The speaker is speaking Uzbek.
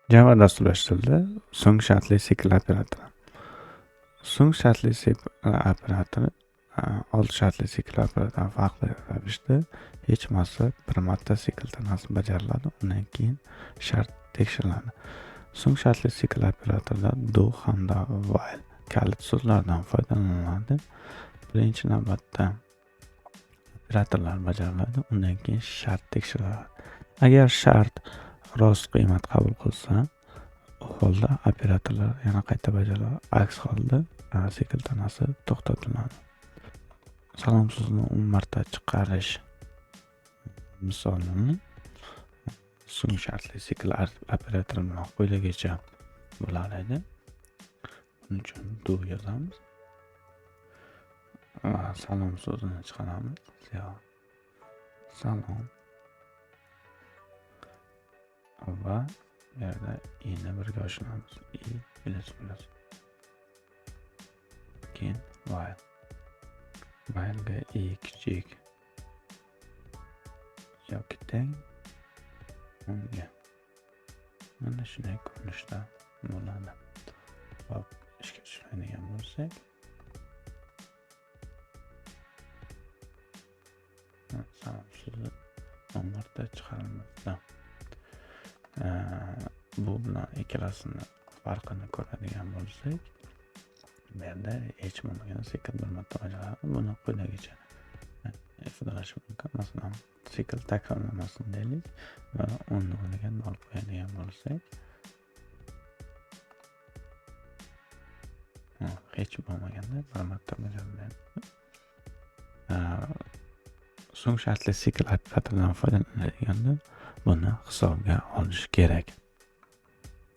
Java dasturlashtirildi. So'ng shartli sikl operatori. So'ng shartli sikl operatori old shartli sikl operatoridan farqli ravishda hech bo'lmasa bir marta sikl tanasi bajariladi, undan keyin shart tekshiriladi. So'ng shartli sikl operatorida do hamda while kalit so'zlardan foydalaniladi. Birinchi navbatda operatorlar bajariladi, undan keyin shart tekshiriladi. Agar shart rost qiymat qabul qilsa, u holda operatorlar yana qayta bajariladi. Aks holda sikl tanasi to'xtatiladi. Salom so'zini 10 marta chiqarish misolini so'ng shartli sikl operatori bilan quyidagicha bo'lar edi. Buning uchun do yozamiz. Salom so'zini chiqaramiz. Salom va bu yerda i'ni birga qo'shamiz. I++. Keyin while. While'ga i kichik yoki teng unga mana shunday ko'rinishda bo'ladi. Va ishga tushiradigan bo'lsak, salom so'zi 10 marta chiqarilmoqda. Bu bilan ikkalasini farqini ko'radigan bo'lsak, bu yerda hech bo'lmaganda sikl bir marta bajariladi. Buni quyidagicha ifodalash mumkin. Masalan, sikl takrorlanmasin deylik va 10 o'rniga olib qo'yadigan bo'lsak, hech bo'lmaganda bir marta bajariladi. So'ng shartli sikl operatoridan foydalanilganda buni hisobga olish kerak.